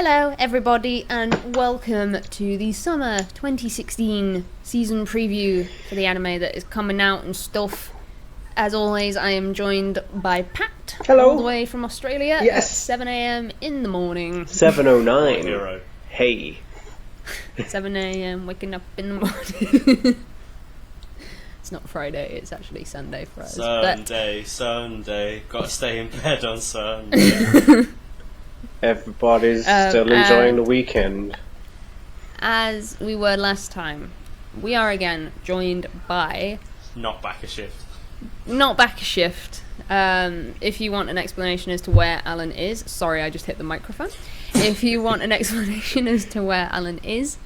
Hello everybody and welcome to the summer 2016 season preview for the anime that is coming out and stuff. As always, I am joined by Pat. Hello. All the way from Australia. Yes. At 7 a.m. in the morning. 7:09. Hey. 7 a.m. waking up in the morning. It's not Friday, it's actually Sunday for us. Sunday, gotta stay in bed on Sunday. Everybody's still enjoying the weekend. As we were last time, we are again joined by... Not back a shift. Not back a shift. If you want an explanation as to where Alan is... Sorry, I just hit the microphone. If you want an explanation as to where Alan is,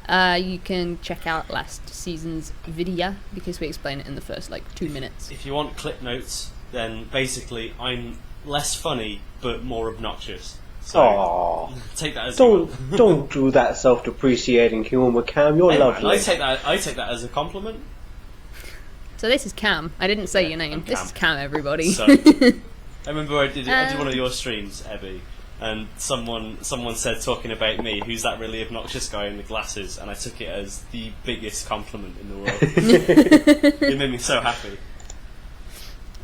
you can check out last season's video, because we explain it in the first, 2 minutes. If you want clip notes, then basically I'm less funny, but more obnoxious. So Aww. Take that as you will. Don't do that self-depreciating humour, Cam. You're Hey, lovely. man, I take that as a compliment. So this is Cam. I didn't say your name. This is Cam, everybody. So, I remember I did one of your streams, Ebby, and someone said, talking about me, who's that really obnoxious guy in the glasses, and I took it as the biggest compliment in the world. It made me so happy.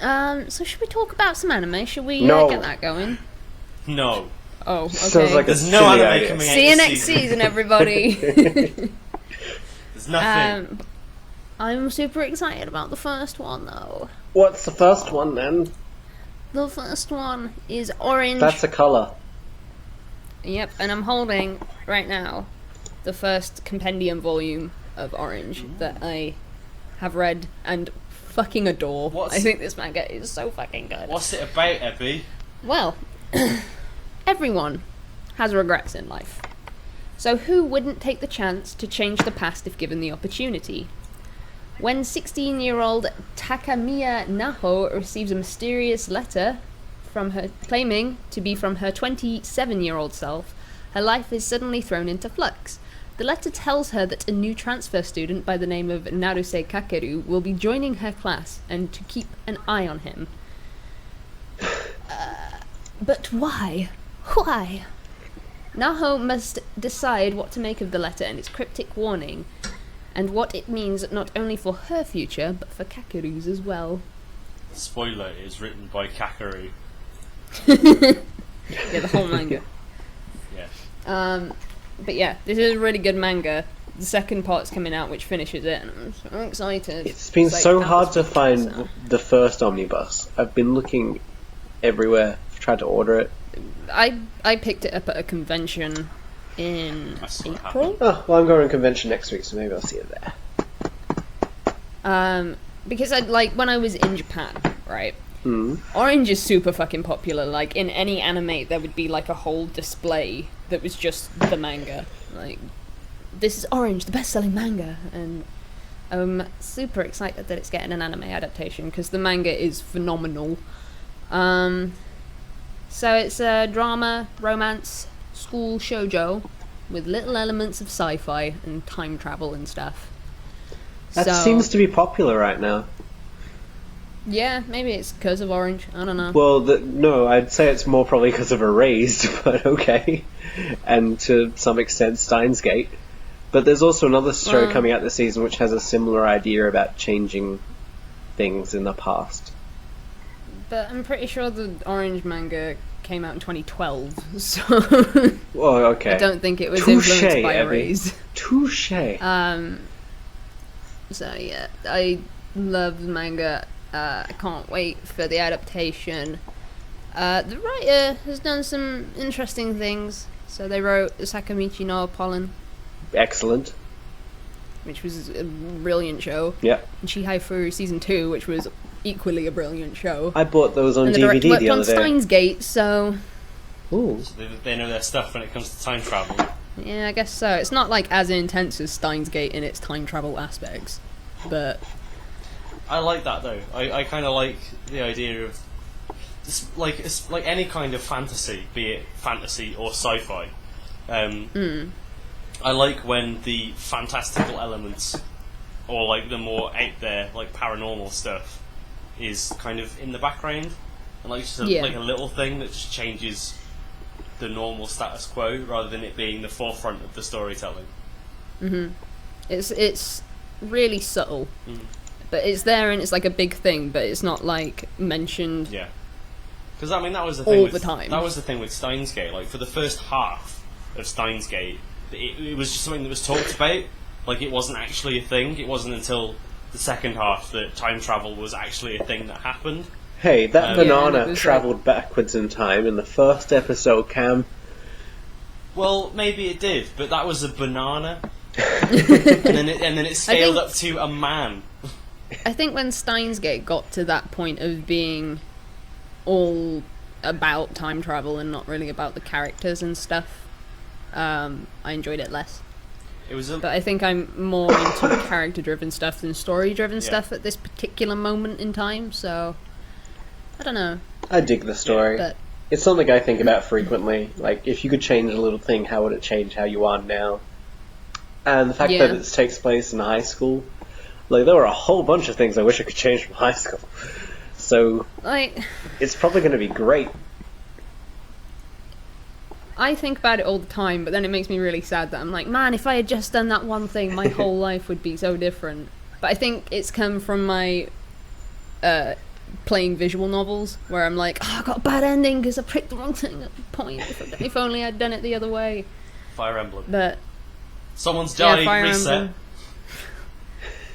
So should we talk about some anime? Should we No. get that going? No. Oh, okay. Sounds like There's a no silly anime idea. coming out See you this next season, everybody. There's nothing. I'm super excited about the first one, though. What's the first one, then? The first one is Orange. That's a colour. Yep, and I'm holding, right now, the first compendium volume of Orange that I have read and fucking adore. I think this manga is so fucking good. What's it about, Ebby? Well, everyone has regrets in life. So who wouldn't take the chance to change the past if given the opportunity? When 16-year-old Takamiya Naho receives a mysterious letter from her claiming to be from her 27-year-old self, her life is suddenly thrown into flux. The letter tells her that a new transfer student by the name of Naruse Kakeru will be joining her class and to keep an eye on him. But why? Why? Naho must decide what to make of the letter and its cryptic warning, and what it means not only for her future, but for Kakeru's as well. Spoiler, it is written by Kakeru. Yeah, the whole manga. Yeah. But yeah, this is a really good manga. The second part's coming out, which finishes it, and I'm so excited. It's been like, so that hard was to fun, find so. the first omnibus. I've been looking everywhere. I've tried to order it. I picked it up at a convention in I saw it April. Oh, well, I'm going to a convention next week, so maybe I'll see it there. Because when I was in Japan, right? Mm. Orange is super fucking popular. Like, in any anime, there would be, a whole display that was just the manga. Like, this is Orange, the best-selling manga. And I'm super excited that it's getting an anime adaptation, because the manga is phenomenal. So it's a drama, romance, school shoujo, with little elements of sci-fi and time travel and stuff. That seems to be popular right now. Yeah, maybe it's because of Orange. I don't know. Well, no, I'd say it's more probably because of Erased, but okay. And to some extent, Steins Gate. But there's also another show coming out this season which has a similar idea about changing things in the past. But I'm pretty sure the Orange manga came out in 2012, so Well, okay. I don't think it was Touche, influenced by Abby. Erased. Touche. So yeah, I love the manga. I can't wait for the adaptation. The writer has done some interesting things. So they wrote Sakamichi no Pollen, Excellent. which was a brilliant show, Yeah. and Chihai Furu Season 2, which was equally a brilliant show. I bought those on And the director DVD worked the on other day. Steins Gate, so Ooh. So they know their stuff when it comes to time travel. yeah, I guess so. It's not as intense as Steins Gate in its time travel aspects, but I like that though. I kind of like the idea of it's like any kind of fantasy, be it fantasy or sci-fi. I like when the fantastical elements, or the more out there, paranormal stuff, is kind of in the background, and just a little thing that just changes the normal status quo rather than it being the forefront of the storytelling. It's really subtle, but it's there and it's like a big thing, but it's not like mentioned. Yeah, because I mean that was the thing all with, the time. That was the thing with Steins Gate. Like for the first half of Steins Gate, it was just something that was talked about. Like it wasn't actually a thing. It wasn't until the second half that time travel was actually a thing that happened. Hey, that banana yeah, travelled backwards in time in the first episode, Cam. Well, maybe it did, but that was a banana, and then it scaled up to a man. I think when Steins Gate got to that point of being all about time travel and not really about the characters and stuff, I enjoyed it less. It was, but I think I'm more into character-driven stuff than story-driven stuff at this particular moment in time. So I don't know. I dig the story. But it's something I think about frequently. Like, if you could change a little thing, how would it change how you are now? And the fact that it takes place in high school, like, there were a whole bunch of things I wish I could change from high school. So, like, it's probably going to be great. I think about it all the time, but then it makes me really sad that I'm like, man, if I had just done that one thing, my whole life would be so different. But I think it's come from my playing visual novels, where I'm like, oh, I got a bad ending because I picked the wrong thing at the point. If only I'd done it the other way. Fire Emblem. But someone's died, Fire reset. Emblem.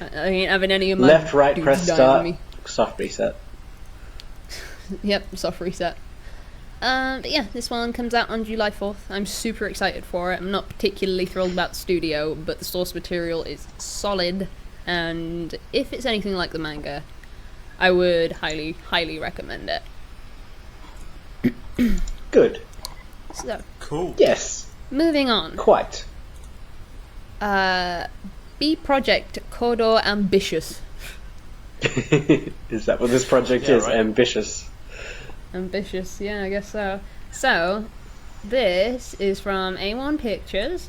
I ain't having any of my Left, right, dudes press dying start, on me. soft reset. Yep, soft reset. But yeah, this one comes out on July 4th. I'm super excited for it. I'm not particularly thrilled about the studio, but the source material is solid, and if it's anything like the manga, I would highly, highly recommend it. Good. So, Cool. Yes. moving on. Quite. B Project Kodo Ambitious. Is that what this project is? Right. Ambitious. Ambitious, yeah, I guess so. So, this is from A1 Pictures,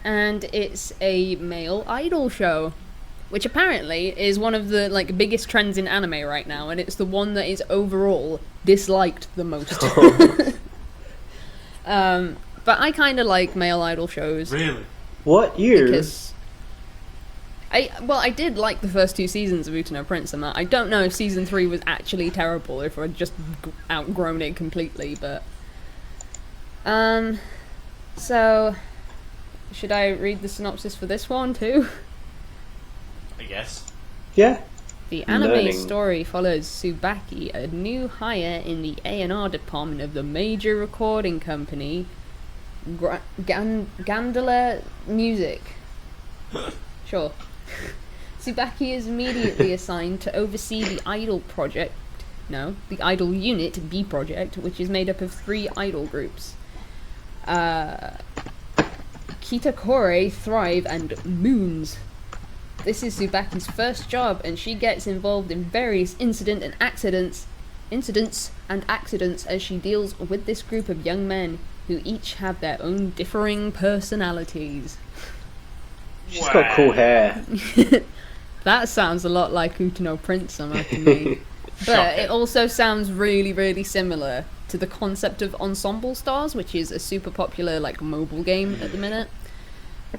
and it's a male idol show, which apparently is one of the biggest trends in anime right now, and it's the one that is overall disliked the most. But I kind of like male idol shows. Really? What year? Because I did like the first 2 seasons of Utano Prince, and I don't know if season 3 was actually terrible, if I'd just outgrown it completely, but so should I read the synopsis for this one too? I guess. Yeah. The anime Learning. story follows Tsubaki, a new hire in the A&R department of the major recording company Gandala Music. Sure. Tsubaki is immediately assigned to oversee the idol unit, B Project, which is made up of 3 idol groups. Kitakore, Thrive, and Moons. This is Tsubaki's first job, and she gets involved in various incidents and accidents as she deals with this group of young men who each have their own differing personalities. She's got cool hair. That sounds a lot like Utano Prince to me. But it also sounds really, really similar to the concept of Ensemble Stars, which is a super popular mobile game at the minute.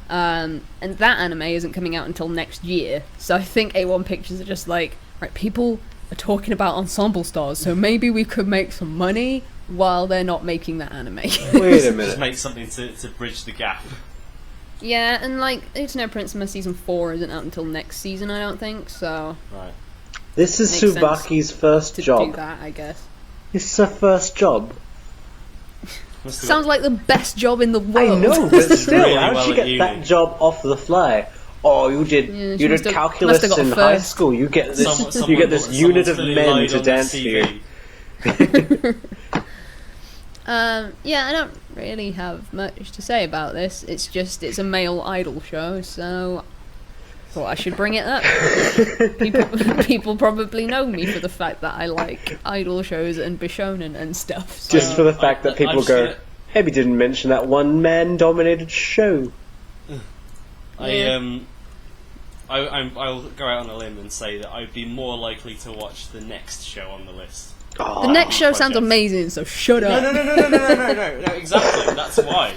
And that anime isn't coming out until next year, so I think A1 Pictures are just right, people are talking about Ensemble Stars, so maybe we could make some money while they're not making that anime. Wait a minute. Just make something to bridge the gap. Yeah, and Utano Prince season 4 isn't out until next season, I don't think, so Right. This is makes Tsubaki's first to job. do that, I guess. This is her first job. Sounds like the best job in the I world. know, but still, really how did well she at get uni. that job off the fly? Oh, you did she must have- calculus must have got in high first. school. You get this. Someone- you get this someone's unit of clearly men lied to on their dance to CV. you. Yeah, I don't really have much to say about this. It's a male idol show, so thought I should bring it up. People probably know me for the fact that I like idol shows and Bishonen and stuff. So. Just for the fact that people just go, gonna- Hebby didn't mention that one man-dominated show. Yeah. I'll go out on a limb and say that I'd be more likely to watch the next show on the list. Oh, The next show my sounds God. amazing, so shut up. No, exactly. That's why.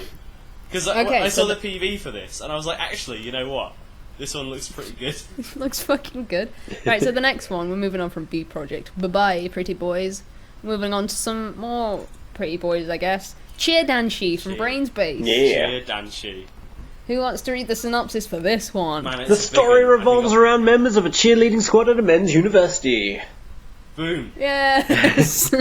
Because Okay, I saw so the PV for this, and I was like, actually, you know what? This one looks pretty good. Looks fucking good. Right, so the next one, we're moving on from B Project. Bye-bye, pretty boys. Moving on to some more pretty boys, I guess. Cheer Danshi from Cheer. Brains Base. Yeah. Cheer Danshi. Who wants to read the synopsis for this one? Man, it's The a big story one. I revolves think around members of a cheerleading squad at a men's university. Boom. Yes!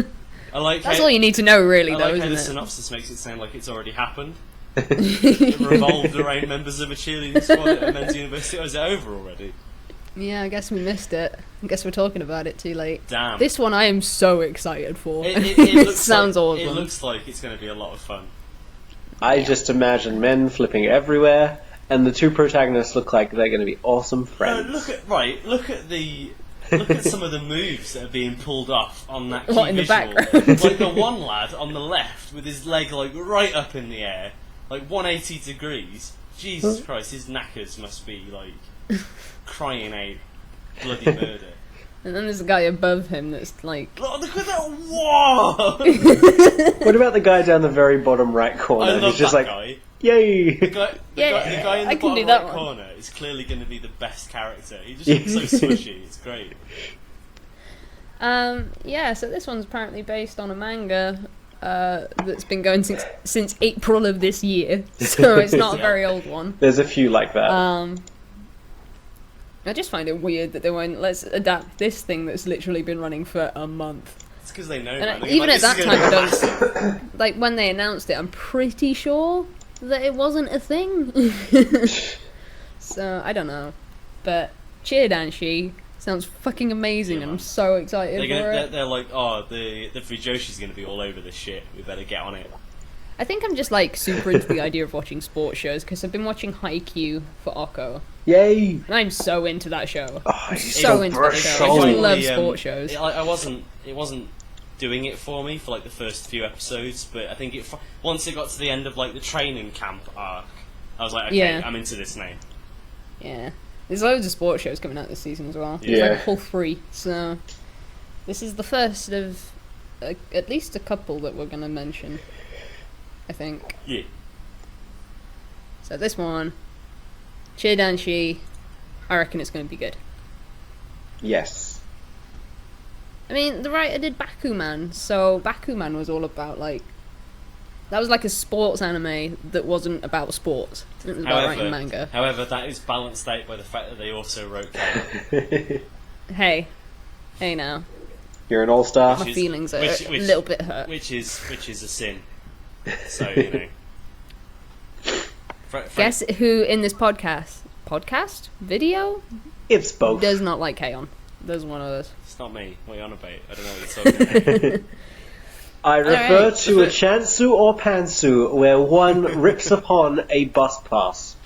I like That's how, all you need to know, really, I though, like how isn't the it? synopsis makes it sound like it's already happened. It revolved around members of a cheerleading squad at a men's university. Oh, is it over already? Yeah, I guess we missed it. I guess we're talking about it too late. Damn. This one I am so excited for. It It looks sounds like, awesome. It looks like it's going to be a lot of fun. I just imagine men flipping everywhere, and the two protagonists look like they're going to be awesome friends. Look at some of the moves that are being pulled off on that key What, in the visual. background? Like the one lad on the left with his leg like right up in the air, like 180 degrees. Jesus Christ, his knackers must be like crying out bloody murder. And then there's a guy above him that's like... Look at that! Whoa! What about the guy down the very bottom right corner? I love He's just that like, guy. yay! The guy in I the can do bottom that right one. corner is clearly going to be the best character. He just looks so smushy. It's great. Yeah, so this one's apparently based on a manga that's been going since April of this year, so it's not a very old one. There's a few like that. I just find it weird that they went, let's adapt this thing that's literally been running for a month. It's because they know. And Man. even Like, at this that is time, gonna I don't... Like, when they announced it, I'm pretty sure that it wasn't a thing. So, I don't know. But Cheer Danshi sounds fucking amazing, Yeah, and man. I'm so excited for it. They're like, oh, the Fujoshi's going to be all over this shit. We better get on it. I think I'm just like super into the idea of watching sports shows because I've been watching Haikyuu for Oko, Yay! and I'm so into that show. Oh, it's So into that show. I just Solid. love sports shows. It wasn't doing it for me for like the first few episodes, but I think once it got to the end of like the training camp arc, I was like, okay, Yeah. I'm into this now. Yeah, there's loads of sports shows coming out this season as well. There's Yeah. like a whole 3. So this is the first of at least a couple that we're gonna mention, I think. Yeah. So this one, Cheer Danshi, I reckon it's gonna be good. Yes. I mean, the writer did Bakuman, so Bakuman was all about like... That was like a sports anime that wasn't about sports. It was about writing manga. However, that is balanced out by the fact that they also wrote K. Hey now. You're an all-star. My Which is- feelings are which- a little bit hurt. which is a sin. So you know. Guess who in this podcast video It's both. does not like K-On? There's one of those. It's not me. What are you on about? I don't know what you're talking about. I refer Alright. to a chansu or pantsu where one rips upon a bus pass.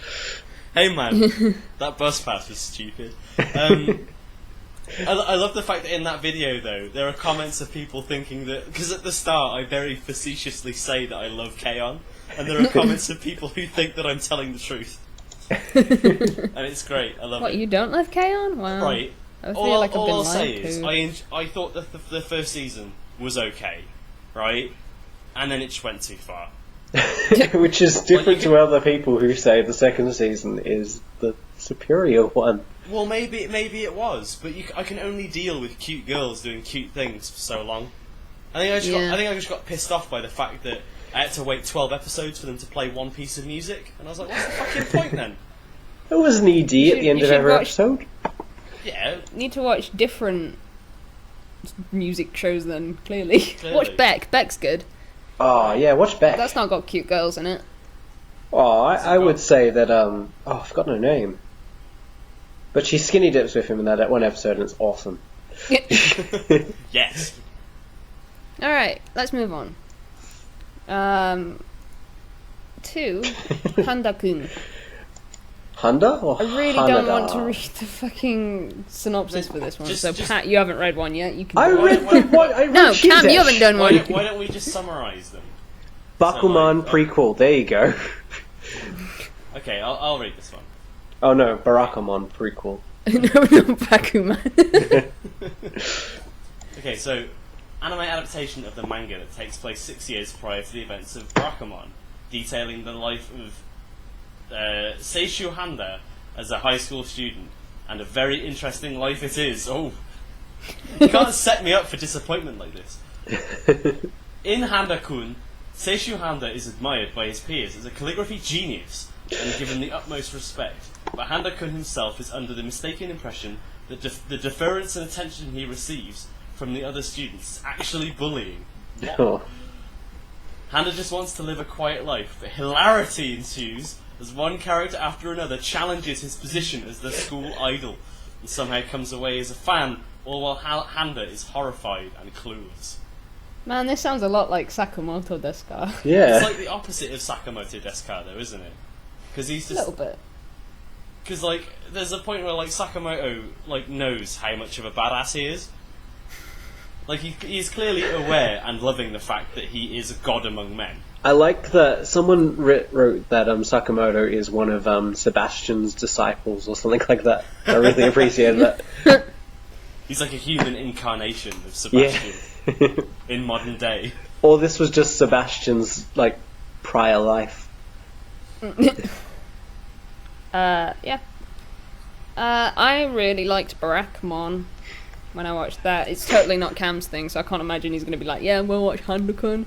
Hey man, that bus pass was stupid. I love the fact that in that video though, there are comments of people thinking that, because at the start I very facetiously say that I love K-On, and there are comments of people who think that I'm telling the truth. And it's great, I love What, it. you don't love K-On? Wow. Right. I feel All, like I've all been I'll lied say is, to. I thought that the first season was okay, right? And then it just went too far. Which is different you to other people who say the second season is the superior one. Well, maybe it was, but I can only deal with cute girls doing cute things for so long. I think I just got pissed off by the fact that I had to wait 12 episodes for them to play one piece of music, and I was like, what's the fucking point then? There was an ED at the end you of should every watch- episode. Yeah, Need to watch different music shows then, clearly. Clearly. Watch Beck. Beck's good. Oh, yeah, watch Beck. That's not got cute girls in it. Oh, I would say that, I've got no name. But she skinny dips with him in that one episode, and it's awesome. yes. Alright, let's move on. To Handa-kun. Handa or I really don't Hanada? want to read the fucking synopsis for this one. Just- So, just- Pat, you haven't read one yet. You can. I do it. read the one. I read No, Cam, Shizesh. you haven't done one. Why don't we just summarise them? Bakuman prequel. There you go. Okay, I'll read this one. Oh no, Barakamon prequel. No, not Bakuman. Okay, so anime adaptation of the manga that takes place 6 years prior to the events of Barakamon, detailing the life of Seishu Handa as a high school student, and a very interesting life it is. Oh, you can't set me up for disappointment like this. In Handa-kun, Seishu Handa is admired by his peers as a calligraphy genius and given the utmost respect, but Handa-kun himself is under the mistaken impression that the deference and attention he receives from the other students is actually bullying. Oh. Handa just wants to live a quiet life, but hilarity ensues as one character after another challenges his position as the school idol, and somehow comes away as a fan, all while Handa is horrified and clueless. Man, this sounds a lot like Sakamoto Desu. Yeah. It's like the opposite of Sakamoto Desu, though, isn't it? Because he's A just... little bit. Because, like, there's a point where, like, Sakamoto, like, knows how much of a badass he is. Like, he's clearly aware and loving the fact that he is a god among men. I like that someone wrote that Sakamoto is one of Sebastian's disciples or something like that. I really appreciate that. He's like a human incarnation of Sebastian Yeah. in modern day. Or this was just Sebastian's, like, prior life. Yeah. I really liked Barakamon when I watched that. It's totally not Cam's thing, so I can't imagine he's going to be like, yeah, we'll watch Handup.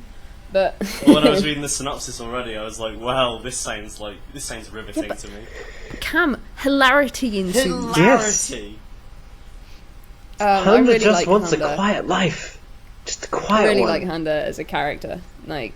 But Well, when I was reading the synopsis already, I was like, well, this sounds riveting to me. Cam, hilarity ensues. Hilarity! I Handa really just like wants Handa. a quiet life. Just a I quiet really one. like Handa as a character. Like,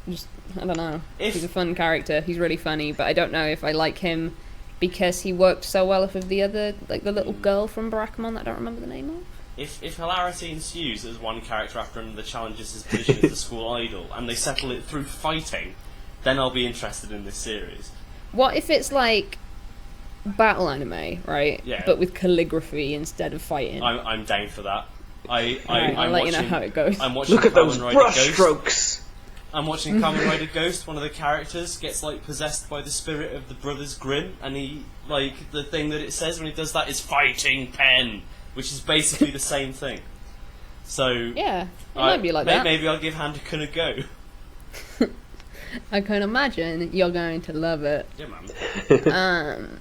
just, I don't know. He's a fun character. He's really funny, but I don't know if I like him because he worked so well off of the other, like the little girl from Barakamon that I don't remember the name of. If hilarity ensues as one character after another challenges his position as the school idol, and they settle it through fighting, then I'll be interested in this series. What if it's like battle anime, right? Yeah. But with calligraphy instead of fighting. I'm down for that. Right, I'm I'll let you know how it goes. I'm watching Look at Kamen those Rider brush Ghost. strokes. I'm watching Kamen Rider Ghost. One of the characters gets like possessed by the spirit of the Brothers Grimm, and he like the thing that it says when he does that is fighting pen, which is basically the same thing. So Yeah, it might be like that. Maybe I'll give Handukun a go. I can imagine you're going to love it. Yeah, man.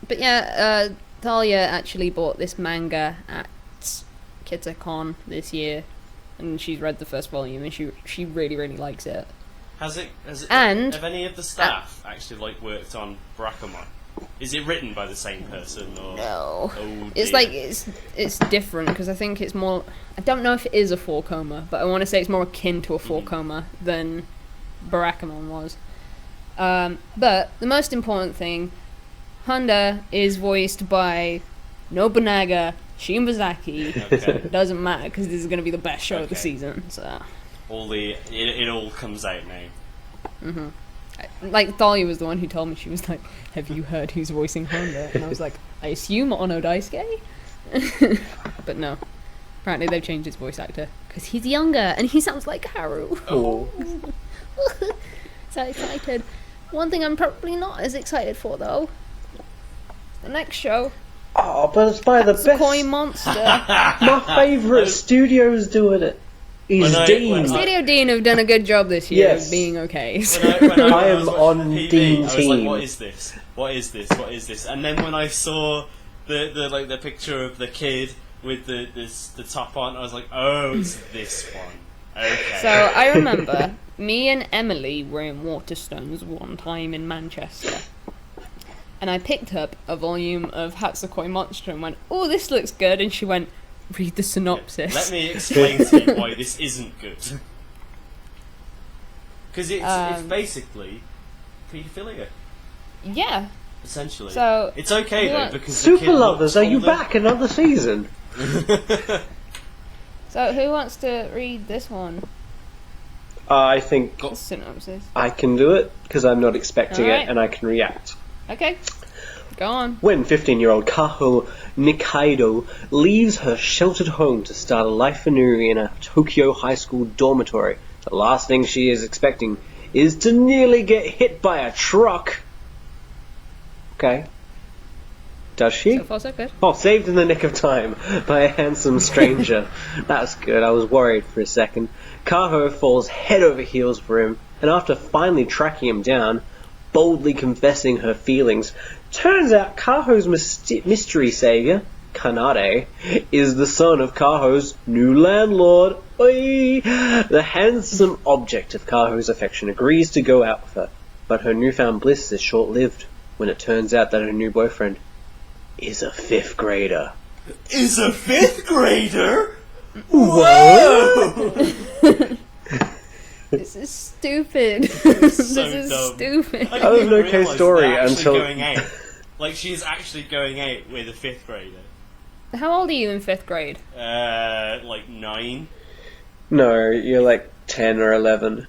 But yeah, Thalia actually bought this manga at Kitakon this year, and she's read the first volume, and she really, really likes it. Has it? And- have any of the staff actually like worked on Barakamon? Is it written by the same person or No. Oh, It's dear. like it's different because I think it's more. I don't know if it is a four coma, but I want to say it's more akin to a four coma than Barakamon was. But the most important thing, Honda is voiced by Nobunaga Shimbazaki. Okay. Doesn't matter because this is going to be the best show of the Okay. season. So, It all comes out now. like Thalia was the one who told me. She was like, "Have you heard who's voicing Honda?" And I was like, "I assume Ono Daisuke." But no, apparently they've changed his voice actor because he's younger and he sounds like Haru. Oh. So excited. One thing I'm probably not as excited for though, the next show, Oh, but it's by the Tsukoi best. Monster. My favourite studio's doing it. He's When I- Dean. when I- Studio Dean have done a good job this year Yes. of being okay. When I was am watching on the Dean I was team. like, what is this? What is this? What is this? And then when I saw the picture of the kid with the top on, I was like, oh, it's this one. Okay. So I remember me and Emily were in Waterstones one time in Manchester, and I picked up a volume of Hatsukoi Monster and went, "Oh, this looks good," and she went, "Read the synopsis." Let me explain to you why this isn't good. Because it's basically paedophilia, Yeah. essentially. So it's okay what- though because the Super kid Lovers, looks are you older. back another season? So who wants to read this one? I think The synopsis. I can do it because I'm not expecting Alright. it and I can react. Okay. Go on. When 15-year-old Kaho Nikaido leaves her sheltered home to start a life anew in a Tokyo high school dormitory, the last thing she is expecting is to nearly get hit by a truck. Okay. Does she? So far, so good. Oh, saved in the nick of time by a handsome stranger. That's good. I was worried for a second. Kaho falls head over heels for him, and after finally tracking him down, boldly confessing her feelings, turns out Kaho's mystery savior, Kanade, is the son of Kaho's new landlord. Oi! The handsome object of Kaho's affection agrees to go out with her, but her newfound bliss is short-lived when it turns out that her new boyfriend is a 5th grader. Is a 5th grader? Whoa! This is stupid. So this is dumb. stupid. I That was didn't an even okay realise story they're actually until- going out. Like, she's actually going out with a 5th grader. How old are you in 5th grade? Like 9. No, you're like 10 or 11.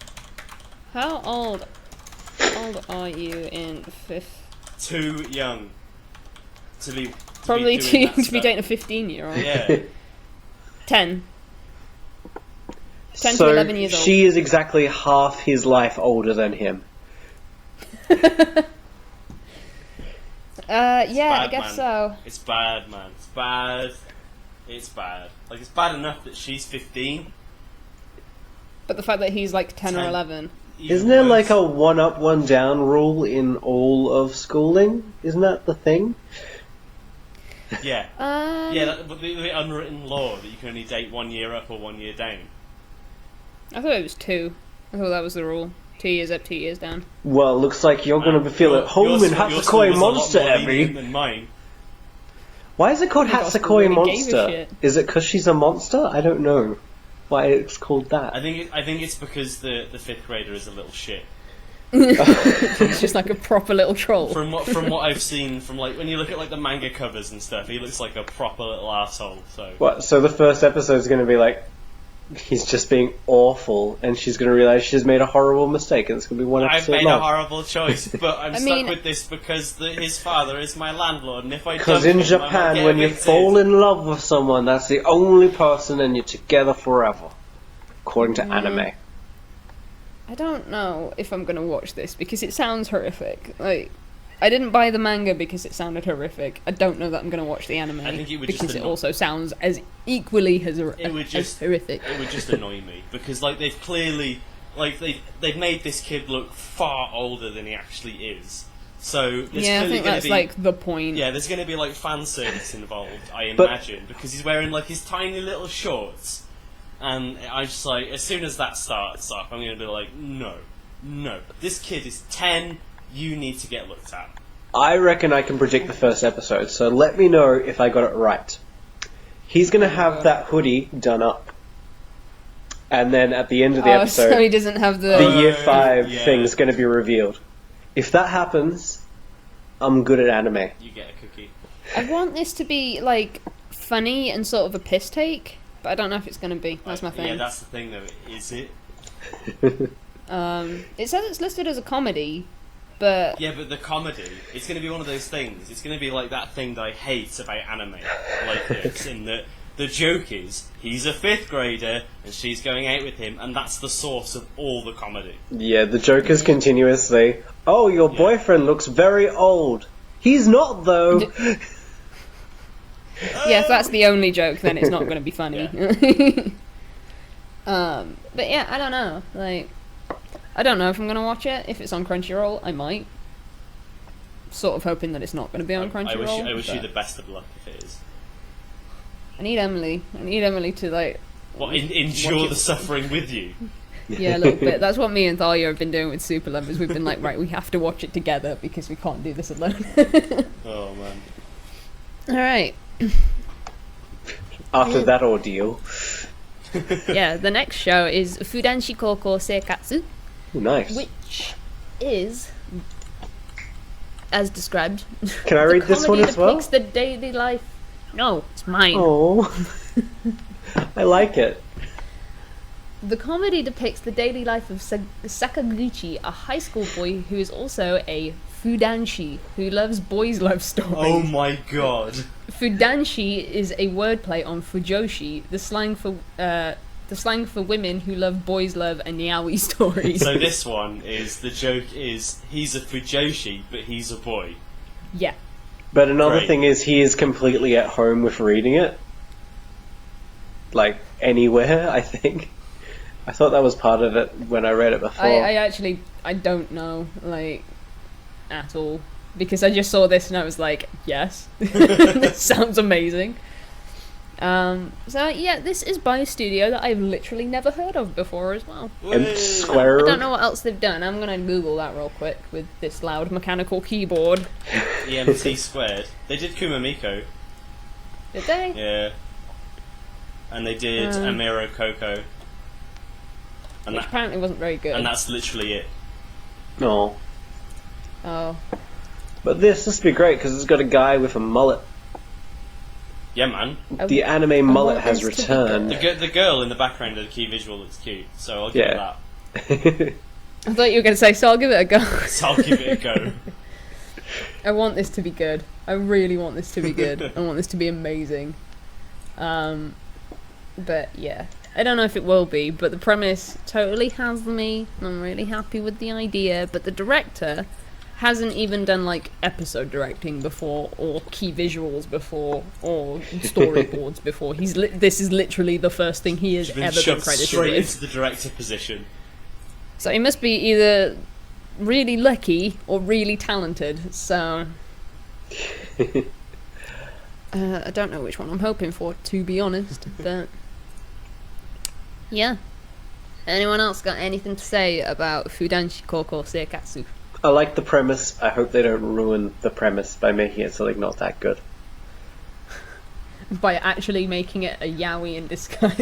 How old are you in 5th? Too young. To be Probably doing that to be stuff. dating a 15-year-old. Yeah. 10. 10 so to 11 years old. she is exactly half his life older than him. Yeah, I bad, guess man. so. It's bad, man. It's bad. It's bad. Like, it's bad enough that she's 15. But the fact that he's like 10 or 10. 11. Even Isn't there worse. like a one up, one down rule in all of schooling? Isn't that the thing? Yeah. Um, Yeah, but the unwritten law that you can only date 1 year up or 1 year down. I thought it was 2. I thought that was the rule. 2 years up, 2 years down. Well, looks like you're going to feel Your- at home your in school- your Hatsukoi school was a lot Monster, more lenient Abby. than mine. Why is it called I think our school Hatsukoi really gave a Monster? shit. Is it because she's a monster? I don't know why it's called that. I think it's because the 5th grader is a little shit. He's just like a proper little troll. From what I've seen, from like when you look at like the manga covers and stuff, he looks like a proper little asshole. So What? So the first episode is going to be like he's just being awful, and she's going to realize she's made a horrible mistake, and it's going to be one I've episode made long. a horrible choice, but I'm I stuck mean- with this because his father is my landlord, and if I Because dump in him, I might Japan, get when you evicted. fall in love with someone, that's the only person, and you're together forever, according to anime. I don't know if I'm gonna watch this because it sounds horrific. Like, I didn't buy the manga because it sounded horrific. I don't know that I'm gonna watch the anime I think it would because just it anno- also sounds as equally as It would just- horrific. It would just annoy me because like they've clearly like they've made this kid look far older than he actually is. So there's Yeah, I clearly think gonna that's be, like the point. yeah, there's going to be like fan service involved, I But- imagine, because he's wearing like his tiny little shorts, and I just like as soon as that starts up, I'm going to be like, no, this kid is 10. You need to get looked at. I reckon I can predict the first episode, so let me know if I got it right. He's going to have that hoodie done up, and then at the end of the Oh, episode, so he doesn't have the the. Year 5 yeah. thing's going to be revealed. If that happens, I'm good at anime. You get a cookie. I want this to be like funny and sort of a piss take, but I don't know if it's gonna be. That's my thing. Yeah, that's the thing though. Is it? It says it's listed as a comedy, but Yeah, but the comedy, it's going to be one of those things. It's going to be like that thing that I hate about anime, like this, in that the joke is he's a 5th grader and she's going out with him, and that's the source of all the comedy. Yeah, the joke is continuously, oh, your boyfriend looks very old. He's not, though. yeah, if that's the only joke, then it's not going to be funny. But yeah, I don't know. Like, I don't know if I'm going to watch it. If it's on Crunchyroll, I might. Sort of hoping that it's not going to be on Crunchyroll. I wish you but the best of luck if it is. I need Emily. I need Emily to like. What, endure watch it. the suffering with you? Yeah, a little bit. That's what me and Thalia have been doing with Super Lovers. We've been like, right, we have to watch it together because we can't do this alone. Oh man. All right. After that ordeal. Yeah, the next show is Fudanshi Koukou Seikatsu, Ooh, nice. which is, as described, Can I read this one comedy as well? depicts the daily life. No, it's mine. Oh, I like it. The comedy depicts the daily life of Sakaguchi, a high school boy who is also a Fudanshi, who loves boys' love stories. Oh my god. Fudanshi is a wordplay on Fujoshi, the slang for women who love boys' love and yaoi stories. So this one is, the joke is, he's a Fujoshi, but he's a boy. Yeah. But another Great. thing is he is completely at home with reading it. Like, anywhere, I think. I thought that was part of it when I read it before. I don't know, like, at all. Because I just saw this and I was like, yes, this sounds amazing. So yeah, this is by a studio that I've literally never heard of before as well. And Square. I don't know what else they've done. I'm gonna Google that real quick with this loud mechanical keyboard. EMT squared. They did Kumamiko. Did they? Yeah. And they did Amiro Coco. And Which apparently wasn't very good. And that's literally it. No. Oh. But this must be great because it's got a guy with a mullet. Yeah, man. The anime mullet has this to be returned. The girl in the background of the key visual looks cute, so I'll give it that. I thought you were going to say, so I'll give it a go. So I'll give it a go. I want this to be good. I really want this to be good. I want this to be amazing. But yeah. I don't know if it will be, but the premise totally has me. I'm really happy with the idea, but the director hasn't even done like episode directing before, or key visuals before, or storyboards before. This is literally the first thing he has ever been credited straight with. into the director position. So he must be either really lucky or really talented. So I don't know which one I'm hoping for, to be honest. But yeah. Anyone else got anything to say about Fudanshi Koko Seikatsu? I like the premise. I hope they don't ruin the premise by making it something not that good. By actually making it a yaoi in disguise.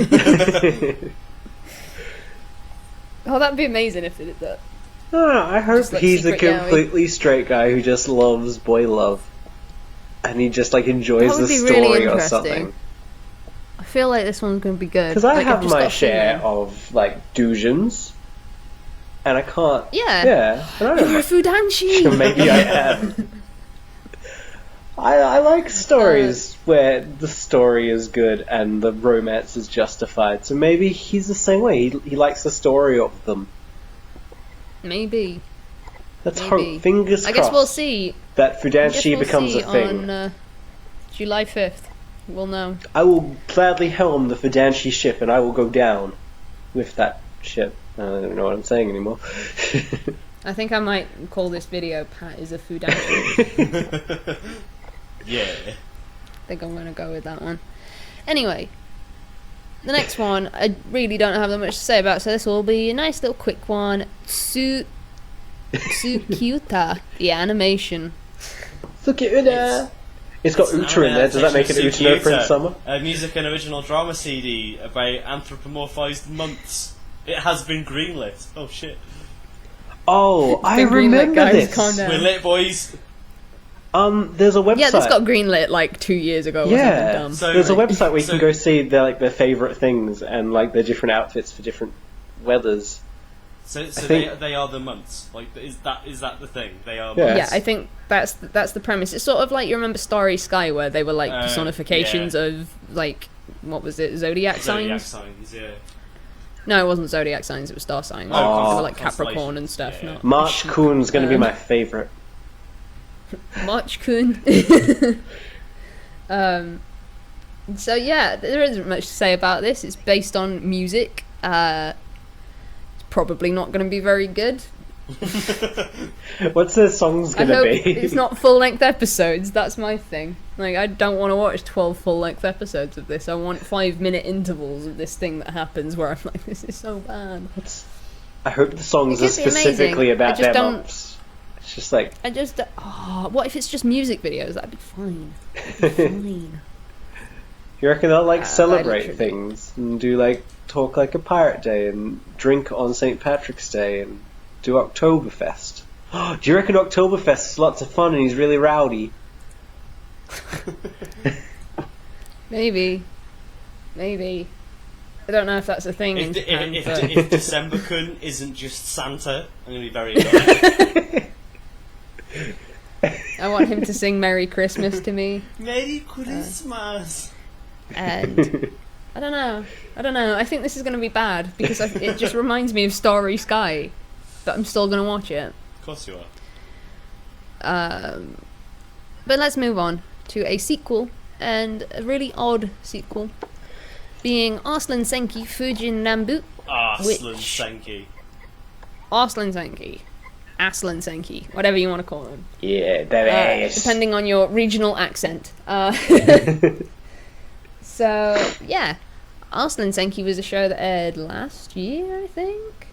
Oh, that'd be amazing if they did that. I hope Just, like, he's a secret yaoi. completely straight guy who just loves boy love. And he just like enjoys That would the be story really or interesting. something. I feel like this one's going to be good. Because I Like, I've have just my got a share feeling. of like doujins. And I can't. Yeah. Yeah. And I don't You're a Fudanshi! Maybe I am. I like stories where the story is good and the romance is justified. So maybe he's the same way. He likes the story of them. Maybe. Let's Maybe. hope. Fingers I crossed guess we'll see. that Fudanshi becomes a thing. On July 5th. We'll know. I will gladly helm the Fudanshi ship and I will go down with that ship. I don't know what I'm saying anymore. I think I might call this video Pat is a Fudanshi. Yeah. I think I'm going to go with that one. Anyway, the next one I really don't have that much to say about, so this will be a nice little quick one. Tsukyuta, the animation. It's got Uta in there. Does that make it Uta for summer? A music and original drama CD about anthropomorphized months. It has been greenlit. Oh shit. Oh, I been greenlit, remember guys, this. calm down. We're lit, boys. There's a website. Yeah, this got greenlit like 2 years ago. Or something dumb. So- There's a website where you so- can go see their favourite things and like their different outfits for different weathers. So think- they are the months. Like, is that the thing? They are. Yeah. Yeah, I think that's the premise. It's sort of like, you remember Starry Sky, where they were like personifications yeah. of like, what was it, zodiac Zodiac signs? signs, yeah. No, it wasn't zodiac signs. It was star signs. Oh. They were like Capricorn and stuff. Yeah. Not March Coon's going to be my favourite. March Kun. So yeah, there isn't much to say about this. It's based on music. It's probably not going to be very good. What's the songs I going to hope be? it's not full-length episodes. That's my thing. Like, I don't want to watch 12 full-length episodes of this. I want 5-minute intervals of this thing that happens where I'm like, this is so bad. I hope the songs It are could be amazing. specifically I about just their don't- months. It's just like... What if it's just music videos? That'd be fine. Fine. You reckon they'll like celebrate literally- things and do like talk like a pirate day and drink on St. Patrick's Day and do Oktoberfest? Do you reckon Oktoberfest is lots of fun and he's really rowdy? Maybe. I don't know if that's a thing in Japan, but If December Kun isn't just Santa, I'm going to be very annoyed. I want him to sing Merry Christmas to me. Merry Christmas! And I don't know. I think this is going to be bad because it just reminds me of Starry Sky, but I'm still going to watch it. Of course you are. But let's move on to a sequel, and a really odd sequel, being Auslan Senki Fujin Nambu. Auslan Senki. Auslan Senki. Aslan Senki. Whatever you want to call him. Yeah, that is. Depending on your regional accent. So, yeah. Auslan Senki was a show that aired last year, I think.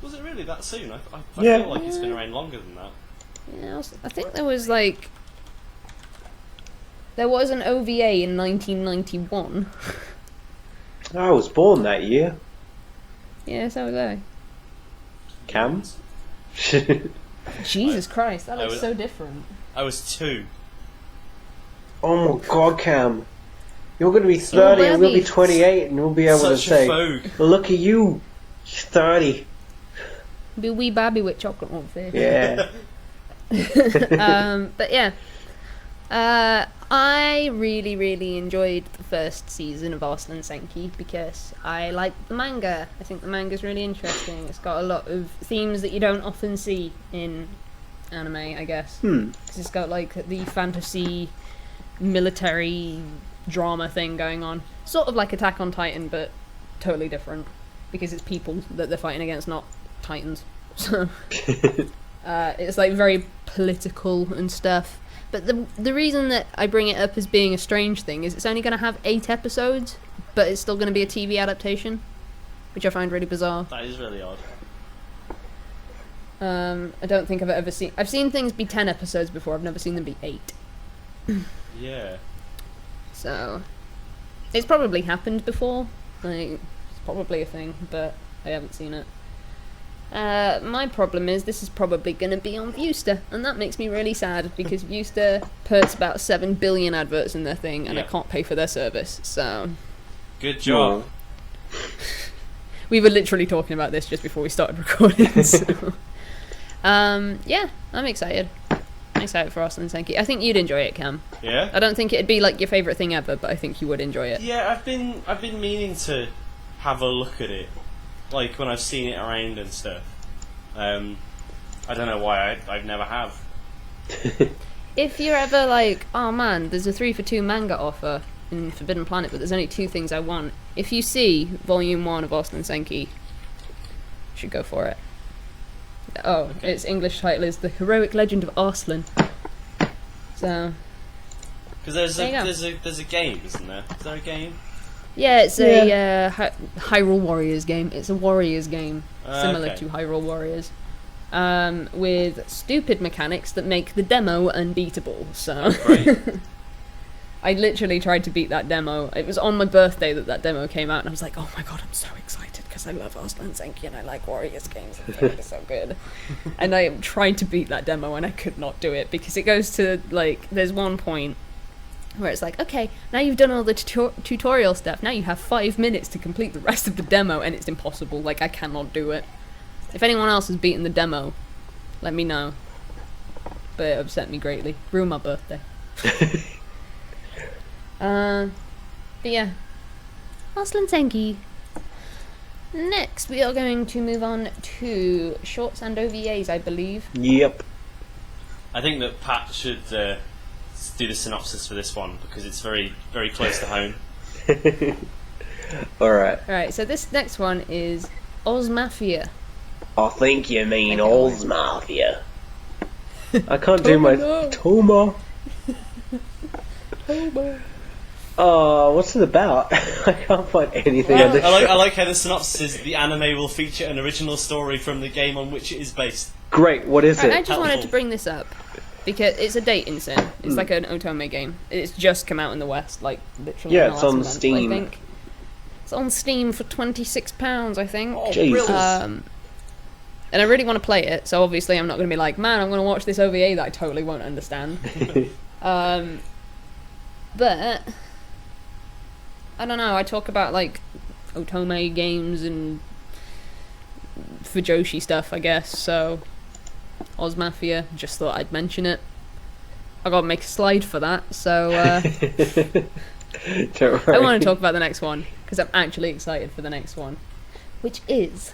Was it really that soon? I Yeah. feel like it's been around longer than that. Yeah, I think there was like... There was an OVA in 1991. I was born that year. Yeah, so was I. Cam? Jesus Christ, that looks was- so different. I was 2. Oh my god, Cam. You're going to be 30 and we'll be 28 and we'll be able to Such a say, folk. look at you, you're 30. Be a wee babby with chocolate on face. Yeah. But yeah. I really, really enjoyed the first season of Auslan Senki because I like the manga. I think the manga's really interesting. It's got a lot of themes that you don't often see in anime, I guess. Because it's got like the fantasy, military drama thing going on. Sort of like Attack on Titan, but totally different. Because it's people that they're fighting against, not titans. So it's like very political and stuff. But the reason that I bring it up as being a strange thing is it's only going to have 8 episodes, but it's still going to be a TV adaptation, which I find really bizarre. That is really odd. I don't think I've ever seen... I've seen things be 10 episodes before, I've never seen them be 8. Yeah. So, it's probably happened before. Like, it's probably a thing, but I haven't seen it. My problem is this is probably going to be on Viewster, and that makes me really sad because Viewster puts about 7 billion adverts in their thing, and I can't pay for their service. So, Good job. we were literally talking about this just before we started recording. So. Yeah, I'm excited. I'm excited for Auslan Senki. I think you'd enjoy it, Cam. Yeah? I don't think it'd be like your favourite thing ever, but I think you would enjoy it. Yeah, I've been meaning to have a look at it. Like when I've seen it around and stuff. I don't know why I never have. If you're ever like, oh man, there's a 3 for 2 manga offer in Forbidden Planet, but there's only 2 things I want. If you see Volume 1 of Auslan Senki, you should go for it. Oh, Okay. its English title is The Heroic Legend of Auslan. So, Because There you go. there's a game, isn't there? Is there a game? yeah, it's a Hyrule Warriors game. It's a Warriors game, similar Okay. to Hyrule Warriors. With stupid mechanics that make the demo unbeatable, so... Great. I literally tried to beat that demo. It was on my birthday that demo came out, and I was like, oh my god, I'm so excited, because I love Auslan Senki and I like Warriors games, and they're so good. And I tried to beat that demo, and I could not do it, because it goes to, like, there's one point where it's like, okay, now you've done all the tutorial stuff, now you have 5 minutes to complete the rest of the demo, and it's impossible, like, I cannot do it. If anyone else has beaten the demo, let me know. But it upset me greatly. Ruined my birthday. But yeah, Auslan Senki. Next, we are going to move on to shorts and OVAs, I believe. Yep. I think that Pat should do the synopsis for this one because it's very, very close to home. Alright. Alright, so this next one is Ozma Fear. I think you mean Okay. Ozma Fear. I can't do my... Toma. Toma. Oh, what's it about? I can't find anything on this I show. like how the synopsis is the anime will feature an original story from the game on which it is based. Great, what is Right, I it? just wanted to Helpful. bring this up because it's a dating sim. It's like an otome game. It's just come out in the West, like literally. Yeah, in the it's last on month, Steam. I think. It's on Steam for £26, I think. Oh, Jesus. And I really want to play it, so obviously I'm not going to be like, man, I'm going to watch this OVA that I totally won't understand. But I don't know. I talk about like otome games and Fujoshi stuff, I guess. So Ozma Fear, just thought I'd mention it. I got to make a slide for that, so Don't worry. I want to talk about the next one because I'm actually excited for the next one, which is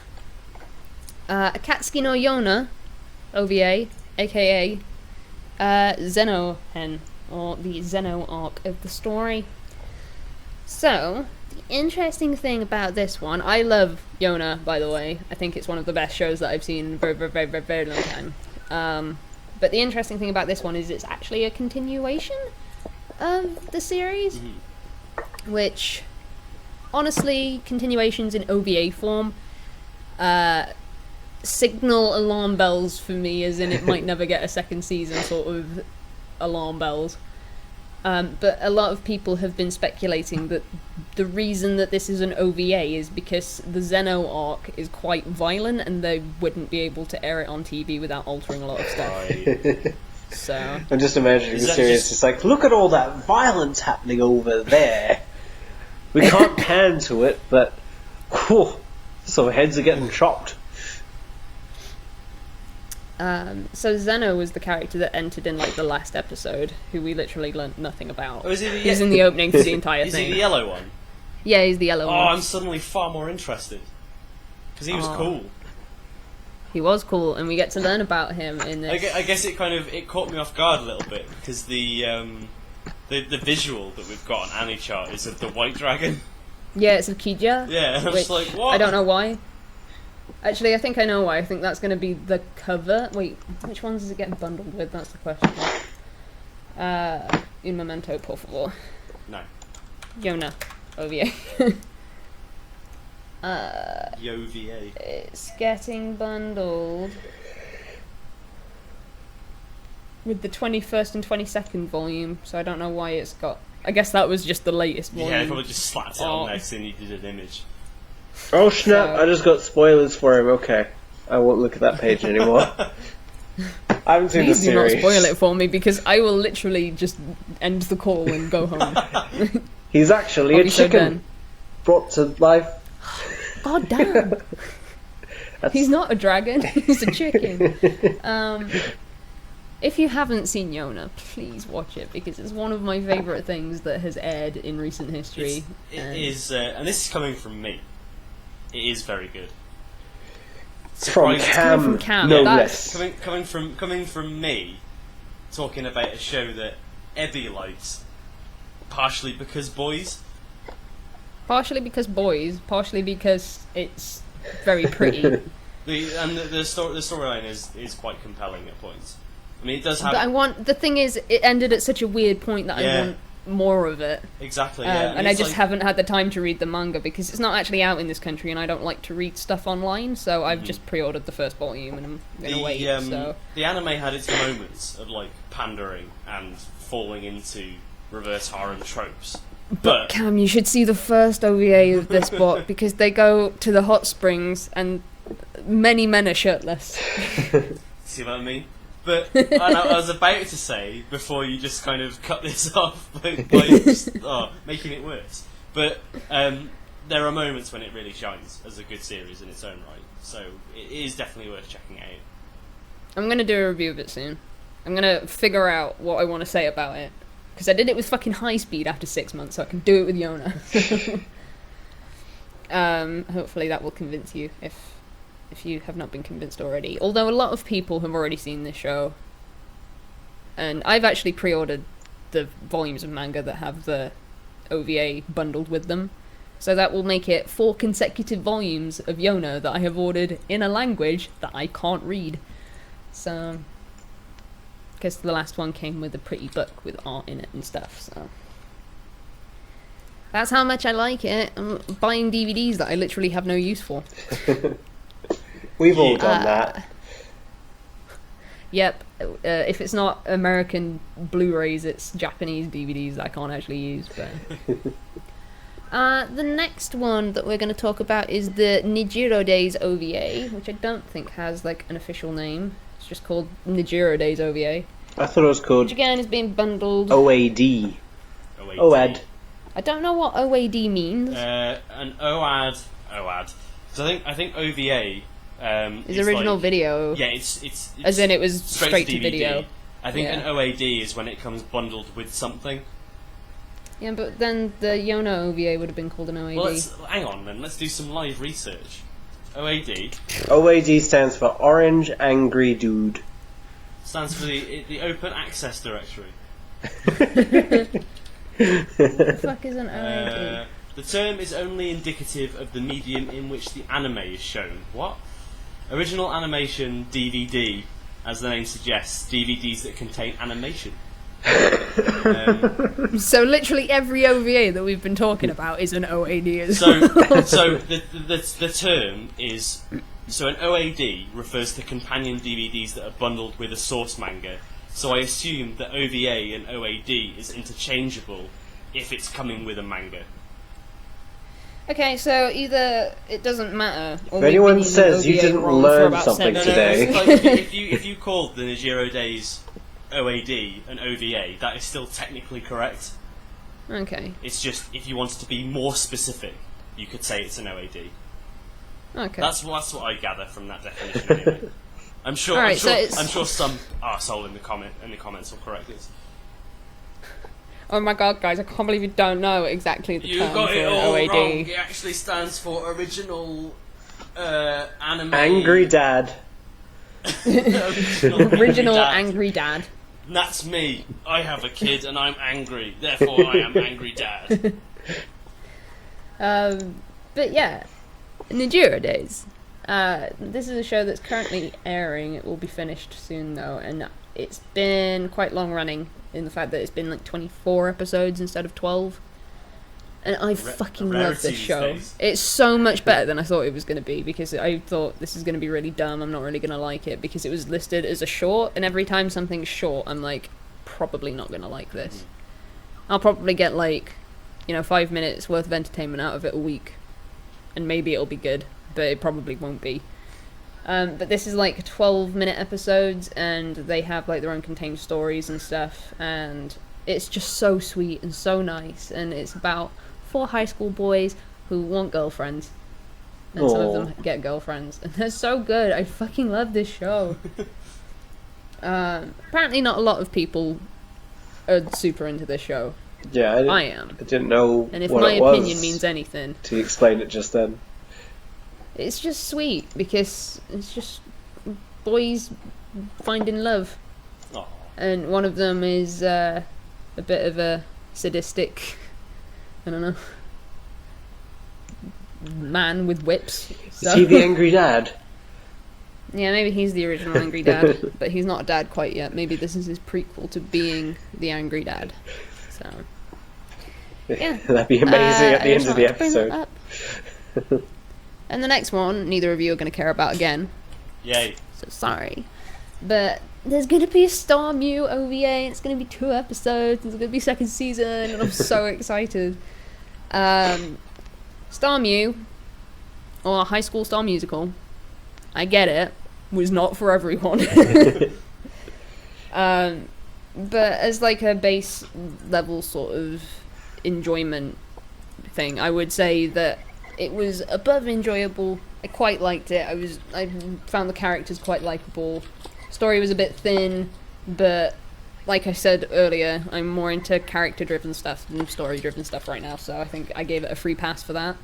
Akatsuki no Yona OVA, aka Zeno Hen, or the Zeno arc of the story. So, the interesting thing about this one, I love Yona, by the way. I think it's one of the best shows that I've seen in a very, very, very, very, very long time. But the interesting thing about this one is it's actually a continuation of the series, which, honestly, continuations in OVA form signal alarm bells for me, as in it might never get a second season sort of alarm bells. But a lot of people have been speculating that the reason that this is an OVA is because the Zeno arc is quite violent and they wouldn't be able to air it on TV without altering a lot of stuff. So I'm just imagining the series just like, look at all that violence happening over there. We can't pan to it, but whew, some heads are getting chopped. So Zeno was the character that entered in like the last episode, who we literally learnt nothing about. Oh, is he He's in the opening for the entire thing. Is he the yellow one? Yeah, he's the yellow one. Oh, I'm suddenly far more interested. Because he was cool. He was cool, and we get to learn about him in this. I guess it caught me off guard a little bit, because the visual that we've got on AniChart is of the white dragon. Yeah, it's of Kija. Yeah, and I'm just like, what? I don't know why. Actually, I think I know why. I think that's going to be the cover. Wait, which ones does it get bundled with? That's the question. Un momento, por favor. No. Yona. OVA. YOVA. It's getting bundled with the 21st and 22nd volume, so I don't know why it's got... I guess that was just the latest volume. Yeah, I probably just slapped it on next and needed an image. Oh snap, I just got spoilers for him, okay. I won't look at that page anymore. I haven't seen the series. Please do not spoil it for me, because I will literally just end the call and go home. He's actually a chicken brought to life. God damn. He's not a dragon, he's a chicken. If you haven't seen Yona, please watch it, because it's one of my favourite things that has aired in recent history. It is, and this is coming from me. It is very good. From Cam, no less. Coming from me, talking about a show that Ebby likes, partially because boys. Partially because boys, partially because it's very pretty. The storyline is quite compelling at points. I mean, it does have. But the thing is, it ended at such a weird point that I want more of it. Exactly. Yeah. And I just haven't had the time to read the manga because it's not actually out in this country, and I don't like to read stuff online. So I've just pre-ordered the first volume, and I'm gonna wait. So the anime had its moments of like pandering and falling into reverse harem tropes. But Cam, you should see the first OVA of this book because they go to the hot springs and many men are shirtless. See what I mean? But I was about to say, before you just kind of cut this off by just, making it worse. But there are moments when it really shines as a good series in its own right. So it is definitely worth checking out. I'm going to do a review of it soon. I'm going to figure out what I want to say about it. Because I did it with fucking high speed after 6 months, so I can do it with Yona. Hopefully that will convince you if you have not been convinced already. Although a lot of people have already seen this show. And I've actually pre-ordered the volumes of manga that have the OVA bundled with them. So that will make it 4 consecutive volumes of Yona that I have ordered in a language that I can't read. So... because the last one came with a pretty book with art in it and stuff, so... that's how much I like it. I'm buying DVDs that I literally have no use for. We've all done that. Yep. If it's not American Blu-rays, it's Japanese DVDs that I can't actually use, but... the next one that we're going to talk about is the Magera Days OVA, which I don't think has, like, an official name. It's just called Magera Days OVA. I thought it was called... which again is being bundled... OAD. OAD. I don't know what OAD means. An OAD. So I think OVA... is original like, video. Yeah, it's as in it was straight to DVD. video. I think an OAD is when it comes bundled with something. Yeah, but then the Yona OVA would have been called an OAD. Well, hang on then, let's do some live research. OAD. OAD stands for Orange Angry Dude. Stands for the Open Access Directory. What the fuck is an OAD? The term is only indicative of the medium in which the anime is shown. What? Original animation DVD, as the name suggests, DVDs that contain animation. So literally every OVA that we've been talking about is an OAD as So well. the term is... So an OAD refers to companion DVDs that are bundled with a source manga. So I assume that OVA and OAD is interchangeable if it's coming with a manga. Okay, so either it doesn't matter, or If anyone we've been says using you OVA didn't wrong for learn about something 7 today- years. Like, if you called the Magera Days OAD an OVA, that is still technically correct. Okay. It's just, if you wanted to be more specific, you could say it's an OAD. Okay. That's what I gather from that definition. Anyway. I'm sure. Alright, so I'm sure some arsehole in the comments will correct this. Oh my god, guys! I can't believe you don't know exactly the You term got for it an all OAD. wrong. It actually stands for original anime. Angry Dad. Original Dad. Angry Dad. That's me. I have a kid and I'm angry. Therefore, I am Angry Dad. But yeah, Magera Days. This is a show that's currently airing. It will be finished soon though, and it's been quite long running in the fact that it's been like 24 episodes instead of 12. And I fucking love rarity this these show. days. It's so much better than I thought it was going to be, because I thought this is going to be really dumb. I'm not really going to like it because it was listed as a short, and every time something's short, I'm like, probably not going to like this. I'll probably get like, 5 minutes worth of entertainment out of it a week, and maybe it'll be good, but it probably won't be. But this is like 12-minute episodes, and they have like their own contained stories and stuff, and it's just so sweet and so nice, and it's about 4 high school boys who want girlfriends, and some of them get girlfriends, and they're so good. I fucking love this show. Apparently not a lot of people are super into this show. Yeah, I am. I didn't know And if what my it was opinion means anything, to explain it just then. it's just sweet because it's just boys finding love. Aw. And one of them is a bit of a sadistic, I don't know, man with whips. So. Is he the angry dad? Yeah, maybe he's the original angry dad, but he's not a dad quite yet. Maybe this is his prequel to being the angry dad. So yeah, That'd be amazing at the end of the episode. And the next one, neither of you are going to care about again. Yay. So sorry. But there's going to be a Star Mew OVA, and it's going to be 2 episodes, and it's going to be 2nd season, and I'm so excited. Star Mew, or High School Star Musical, I get it, was not for everyone. But as like a base level sort of enjoyment thing, I would say that it was above enjoyable. I quite liked it. I found the characters quite likable. Story was a bit thin, but like I said earlier, I'm more into character-driven stuff than story-driven stuff right now, so I think I gave it a free pass for that.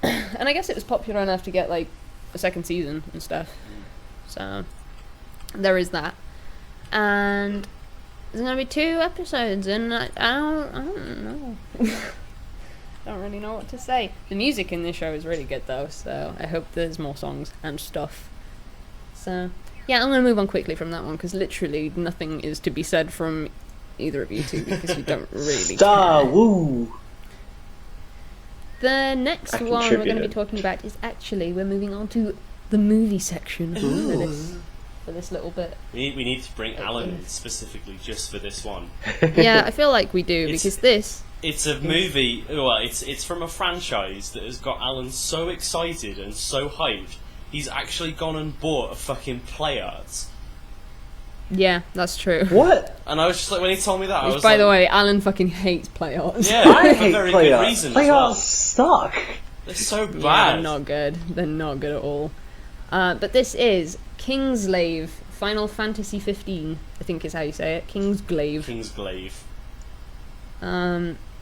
And I guess it was popular enough to get like a 2nd season and stuff. So there is that. And there's gonna be 2 episodes, and I don't know. Don't really know what to say. The music in this show is really good though, so I hope there's more songs and stuff. So yeah, I'm gonna move on quickly from that one because literally nothing is to be said from either of you two because you don't really Star care. woo! The next I one we're going to be contributed. talking about is actually, we're moving on to the movie section for this little bit. We need to bring Alan in specifically just for this one. Yeah, I feel like we do, It's- because this... It's a movie. Well, it's from a franchise that has got Alan so excited and so hyped. He's actually gone and bought a fucking Play Arts. Yeah, that's true. What? And I was just like, when he told me that, I Which, was by like, the way, Alan fucking hates Play Arts. yeah, I for hate very Play good Arts. reason Play as well. Arts suck. They're so Yeah, bad. they're not good. They're not good at all. But this is Kingslave, Final Fantasy 15, I think is how you say it. Kingsglaive. Kingsglaive.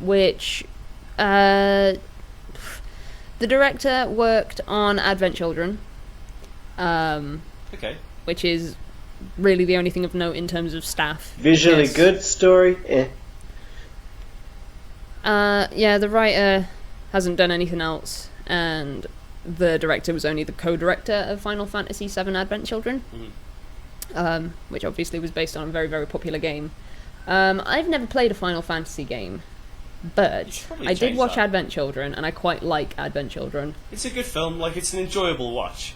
Which the director worked on Advent Children, Okay. which is really the only thing of note in terms of staff. Visually Yes. good, story, eh. Yeah, the writer hasn't done anything else, and the director was only the co-director of Final Fantasy VII Advent Children, which obviously was based on a very, very popular game. I've never played a Final Fantasy game, but I did watch Advent Children, and I quite like Advent Children. It's a good film, like, it's an enjoyable watch.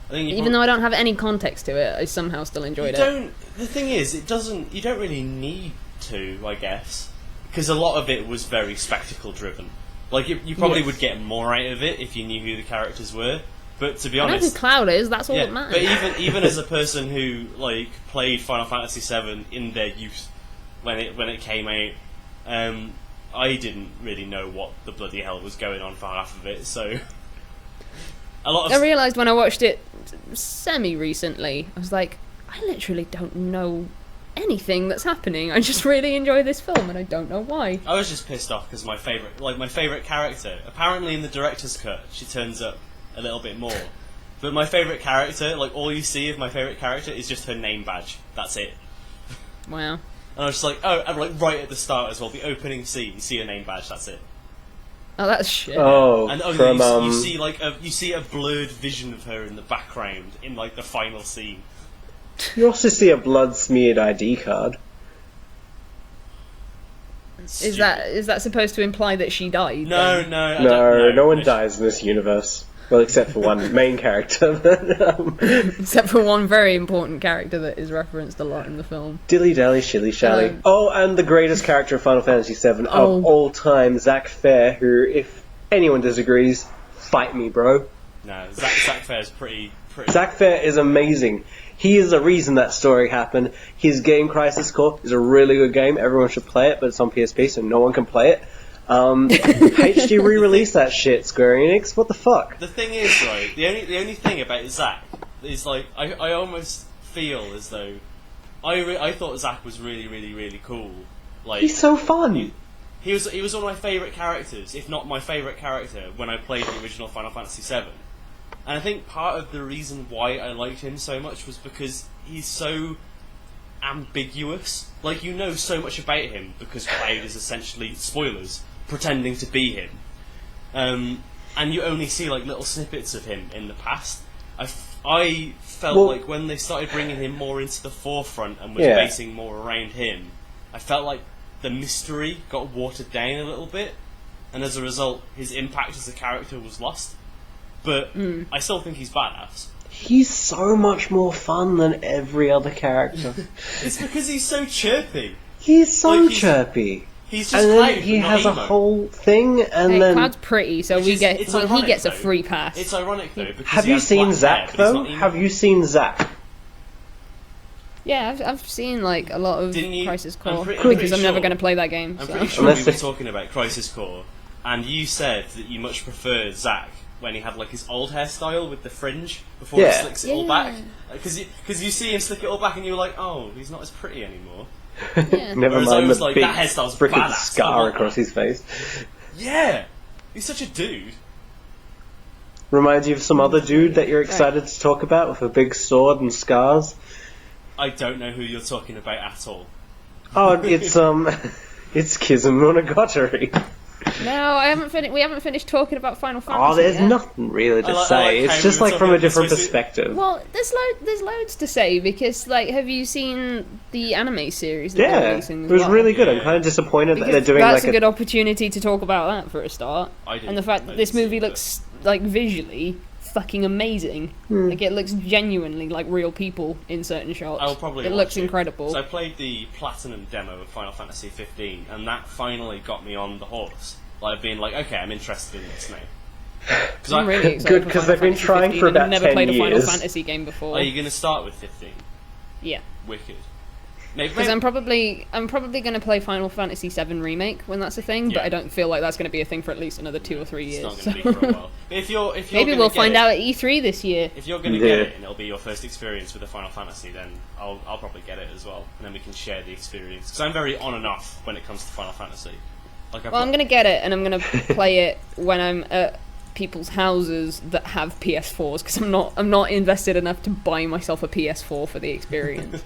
I think Even though I don't have any context to it, I somehow still enjoyed it. The thing is, you don't really need to, I guess, because a lot of it was very spectacle driven. Like, you probably would get more out of it if you knew who the characters were. But to be I know honest, who Cloud is. That's all that matters. But even as a person who like played Final Fantasy VII in their youth when it came out, I didn't really know what the bloody hell was going on for half of it. So I realised when I watched it semi-recently, I was like, I literally don't know anything that's happening. I just really enjoy this film, and I don't know why. I was just pissed off because my favourite character, apparently in the director's cut, she turns up a little bit more. But my favourite character, like, all you see of my favourite character is just her name badge. That's it. Wow. And I was just like, oh, and like right at the start as well, the opening scene, you see her name badge, that's it. Oh, that's shit. Oh, and from, you see like you see a blurred vision of her in the background in like the final scene. You also see a blood-smeared ID card. Is that supposed to imply that she died? No, then? No one dies in this universe. Well, except for one main character. Except for one very important character that is referenced a lot in the film. Dilly-dally, shilly-shally. And the greatest character of Final Fantasy VII of all time, Zack Fair, who, if anyone disagrees, fight me, bro. No, Zack Fair's pretty... Zack Fair is amazing. He is the reason that story happened. His game, Crisis Core, is a really good game. Everyone should play it, but it's on PSP, so no one can play it. HD re-release that shit, Square Enix. What the fuck? The thing is, right, the only thing about Zack is, like, I almost feel as though I thought Zack was really, really, really cool. Like, he's so fun. He was one of my favourite characters, if not my favourite character, when I played the original Final Fantasy VII. And I think part of the reason why I liked him so much was because he's so ambiguous. Like, you know so much about him because Cloud is essentially, spoilers, pretending to be him. And you only see like little snippets of him in the past. I felt like when they started bringing him more into the forefront and was basing more around him, I felt like the mystery got watered down a little bit, and as a result his impact as a character was lost. But I still think he's badass. He's so much more fun than every other character. It's because he's so chirpy. He's so chirpy. He's just and Cloud, then he not has emo. a whole thing, and then Cloud's pretty, so he gets a free pass. It's ironic though. Because have you seen Zack though? Have you seen Zack? Yeah, I've seen like a lot of Crisis Core because I'm never going to play that game. I'm pretty sure we were talking about Crisis Core, and you said that you much preferred Zack when he had like his old hairstyle with the fringe before he slicks it all back. Because you see him slick it all back, and you're like, oh, he's not as pretty anymore. Yeah. Never Whereas mind I was the like, big that hairstyle's freaking badass. scar across his face. Yeah, he's such a dude. Reminds you of some other dude that you're excited to talk about with a big sword and scars? I don't know who you're talking about at all. Oh, it's it's Kizumonogatari. No, we haven't finished talking about Final Fantasy. Oh, there's yet. nothing really to say. It's just like from a different perspective. Well, there's loads to say because, like, have you seen the anime series? That they're releasing it was really good. I'm kind of disappointed that they're doing that's like a good opportunity to talk about that for a start. And the fact that this movie looks like visually fucking amazing. Like, it looks genuinely like real people in certain shots. I'll probably it looks incredible. So I played the Platinum demo of Final Fantasy 15, and that finally got me on the horse. Like, being like, okay, I'm interested in this now. I'm really excited because they've been trying for about 10 years. I've never played a Final Fantasy game before. Are you going to start with 15? Yeah. Wicked. Because I'm probably going to play Final Fantasy VII Remake when that's a thing, but I don't feel like that's going to be a thing for at least another 2 or 3 years. It's not going to be for a while. But if you're maybe we'll find out at E3 this year. If you're going to get it and it'll be your first experience with a Final Fantasy, then I'll probably get it as well, and then we can share the experience. Because I'm very on and off when it comes to Final Fantasy. I'm going to get it, and I'm going to play it when I'm at people's houses that have PS4s because I'm not invested enough to buy myself a PS4 for the experience.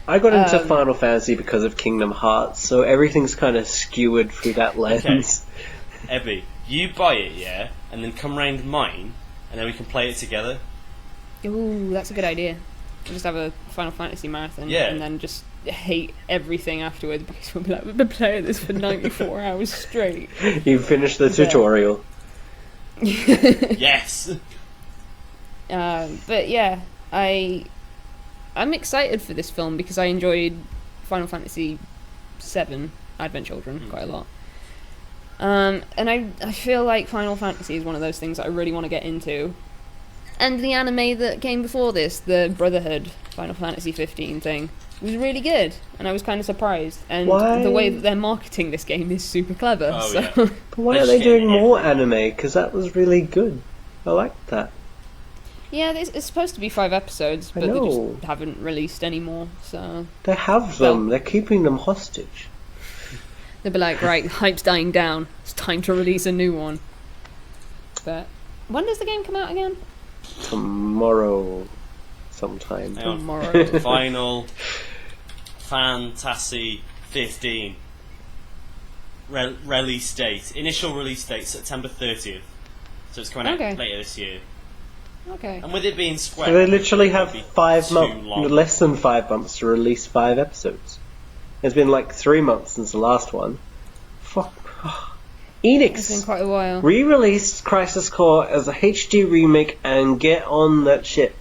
I got into Final Fantasy because of Kingdom Hearts, so everything's kind of skewered through that lens. Okay. Ebby, you buy it, yeah, and then come round mine, and then we can play it together. Ooh, that's a good idea. We'll just have a Final Fantasy marathon, and then just hate everything afterwards because we'll be like, we've been playing this for 94 hours straight. You finished the tutorial. Yes. But yeah, I'm excited for this film because I enjoyed Final Fantasy VII Advent Children quite a lot. And I feel like Final Fantasy is one of those things that I really want to get into. And the anime that came before this, the Brotherhood Final Fantasy 15 thing, was really good. And I was kind of surprised. And the way that they're marketing this game is super clever. Oh, so. yeah. But why are they doing more anime? Because that was really good. I liked that. Yeah, it's supposed to be 5 episodes, but they just haven't released any more, so... They have them. They're keeping them hostage. They'll be like, right, hype's dying down. It's time to release a new one. But when does the game come out again? Tomorrow sometime. Tomorrow. Final Fantasy 15 release date. Initial release date, September 30th. So it's coming out later this year. Okay. And with it being Square... So they literally have 5 months, less than 5 months to release 5 episodes. It's been like 3 months since the last one. Fuck. Enix! It's been quite a while. Re-released Crisis Core as a HD remake and get on that shit.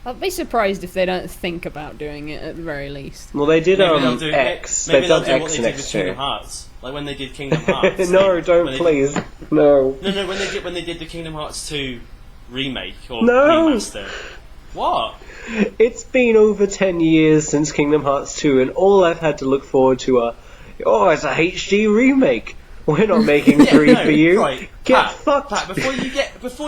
I'll be surprised if they don't think about doing it at the very least. Well, they did X. They've done do X what they and did with X2. Kingdom Hearts. Like when they did Kingdom Hearts. No, don't please. No. No, when they did the Kingdom Hearts 2 remake or No. remaster. What? It's been over 10 years since Kingdom Hearts 2 and all I've had to look forward to are, it's a HD remake. We're not making 3 for you. Right. Get fucked. Pat, before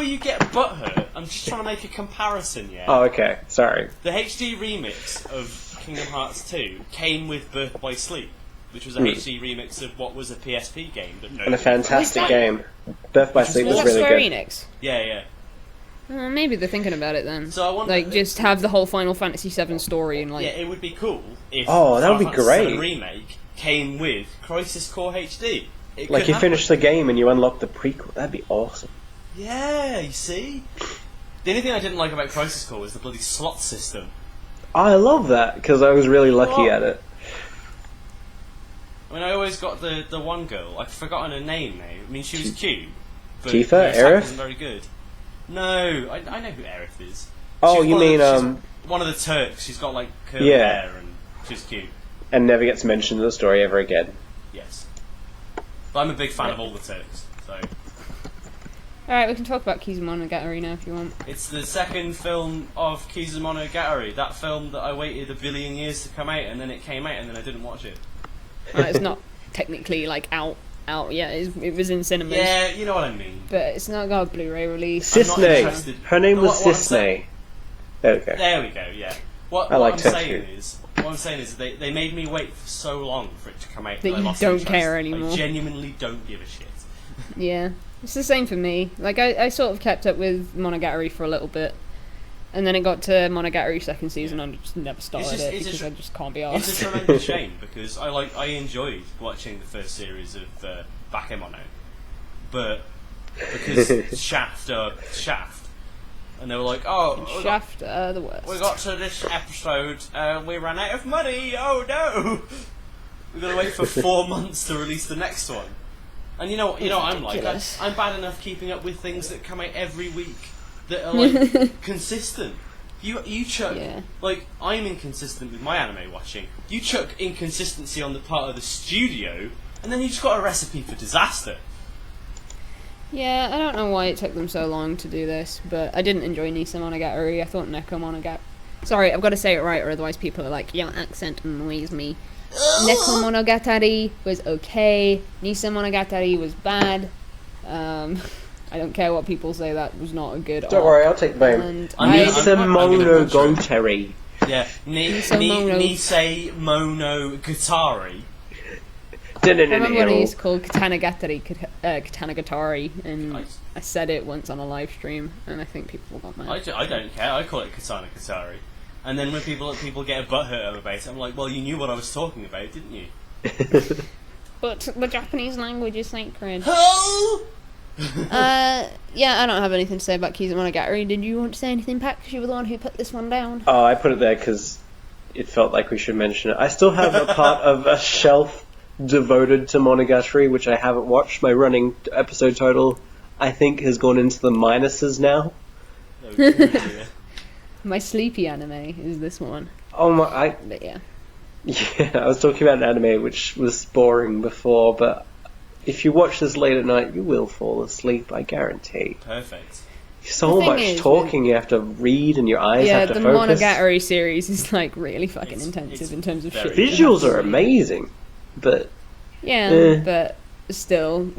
you get butthurt, I'm just trying to make a comparison, yeah? Oh, okay. Sorry. The HD remix of Kingdom Hearts 2 came with Birth by Sleep, which was a HD remix of what was a PSP game. And a fantastic game. Birth by Sleep was that really Square good. Enix? Yeah. Maybe they're thinking about it then. So I wonder, just have the whole Final Fantasy VII story and it would be cool if that would be Final Fantasy great. VII remake came with Crisis Core HD. Like you finish the game and you unlock the prequel. That'd be awesome. Yeah, you see? The only thing I didn't like about Crisis Core was the bloody slot system. I love that, because I was really lucky at it. I mean, I always got the one girl. I've forgotten her name now. I mean, she was cute. But Tifa? her attack Aerith? wasn't very good. No, I know who Aerith is. Oh, She's you mean, she's one of the Turks. She's got, like, curly hair and she's cute. And never gets mentioned in the story ever again. Yes. But I'm a big fan of all the Turks, so... Alright, we can talk about Kizumonogatari now if you want. It's the second film of Kizumonogatari, that film that I waited a billion years to come out, and then it came out, and then I didn't watch it. It's not technically, like, out yet. It was in cinemas. Yeah, you know what I mean. But it's not got a Blu-ray release. Cisne! Her name was Cisne. There we go. There we go, yeah. What I'm saying is they made me wait for so long for it to come out that I you lost don't interest. care anymore. I genuinely don't give a shit. Yeah. It's the same for me. Like, I sort of kept up with Monogatari for a little bit. And then it got to Monogatari second season and I just never started it because I just can't be arsed. It's a tremendous shame because I enjoyed watching the first series of Bakemono. But because Shaft, and they were like, Shaft are the worst. We got to this episode, we ran out of money, oh no! We've got to wait for 4 months to release the next one. And you know what I'm like? I'm bad enough keeping up with things that come out every week that are like consistent. You chuck like I'm inconsistent with my anime watching. You chuck inconsistency on the part of the studio, and then you just got a recipe for disaster. Yeah, I don't know why it took them so long to do this, but I didn't enjoy Nisa Monogatari. I thought Neko Monogatari. Sorry, I've got to say it right, or otherwise people are like, your accent annoys me. Neko Monogatari was okay. Nisa Monogatari was bad. I don't care what people say, that was not a good Don't worry, I'll take blame. Nisa Monogatari. Yeah, Nisei Monogatari. I remember when I used to call Katanagatari Katanagatari, and I said it once on a live stream, and I think people got mad. I don't care. I call it Katana Katari. And then when people get a butthurt about it, I'm like, well, you knew what I was talking about, didn't you? But the Japanese language is sacred. Oh! Yeah, I don't have anything to say about Kizuna Did you want to say anything, Pat? Because you were the one who put this one down. Oh, I put it there because it felt like we should mention it. I still have a part of a shelf devoted to Monogatari, which I haven't watched. My running episode total, I think, has gone into the minuses now. Oh, dear. My sleepy anime is this one. Oh my! But yeah. Yeah, I was talking about an anime which was boring before, but if you watch this late at night, you will fall asleep, I guarantee. Perfect. So much talking you have to read, and your eyes have to focus. Yeah, the Monogatari series is like really fucking intensive in terms of shit. Visuals are amazing, but but still,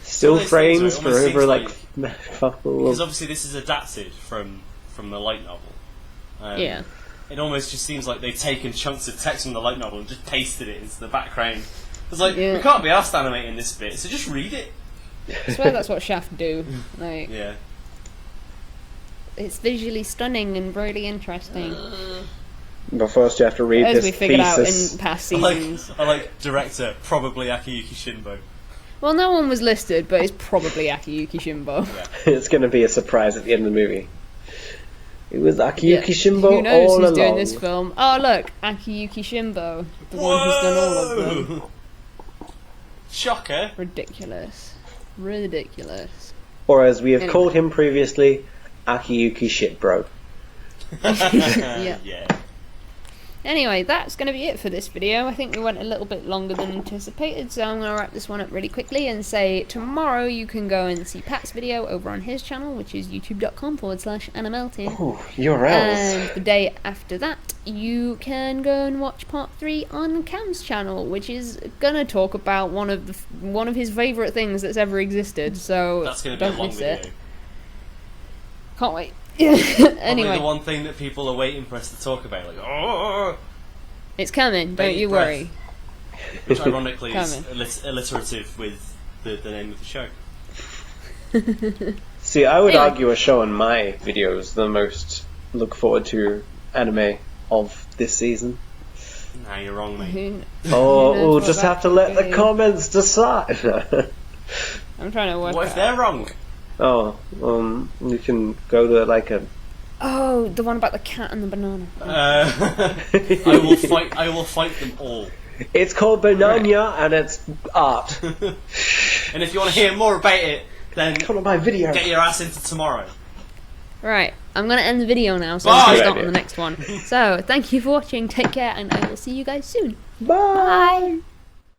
still frames for over like because obviously this is adapted from the light novel. Yeah. It almost just seems like they've taken chunks of text from the light novel and just pasted it into the background. It's like, we can't be asked animating this bit, so just read it. I swear that's what Shaft do. Like, yeah. It's visually stunning and really interesting. But first you have to read as this we figured thesis. out in past seasons. I like director, probably Akiyuki Shinbo. Well, no one was listed, but it's probably Akiyuki Shinbo. Yeah. It's going to be a surprise at the end of the movie. It was Akiyuki Shinbo Who knows all who's along. doing this film? Oh, look, Akiyuki Shinbo, the one who's done all of them. Shocker. Ridiculous. Or as we have called him previously, Akiyuki Shitbro. Yeah. Yeah. Anyway, that's going to be it for this video. I think we went a little bit longer than anticipated, so I'm going to wrap this one up really quickly and say tomorrow you can go and see Pat's video over on his channel, which is youtube.com/Animelting. Ooh, URLs. And the day after that, you can go and watch part 3 on Cam's channel, which is going to talk about one of his favourite things that's ever existed, so that's going to be a don't long miss video. it. Can't wait. Anyway, Anyway, the one thing that people are waiting for us to talk about, like, oh, it's coming. Don't bated you breath. worry. Which ironically is Coming. alliterative with the name of the show. See, I would Anyway. argue a show in my videos the most look forward to anime of this season. Nah, you're wrong, mate. Who Oh, knows we'll what just that have to let could the be. comments decide. I'm trying to work What it if they're out. wrong? Oh, you can go to like a. Oh, the one about the cat and the banana. I will fight them all. It's called Banana and it's art. And if you want to hear more about it, then Come on my video. get your ass into tomorrow. Right, I'm going to end the video now, so Bye. I'm going to Good start idea. on the next one. So, thank you for watching, take care, and I will see you guys soon. Bye. Bye!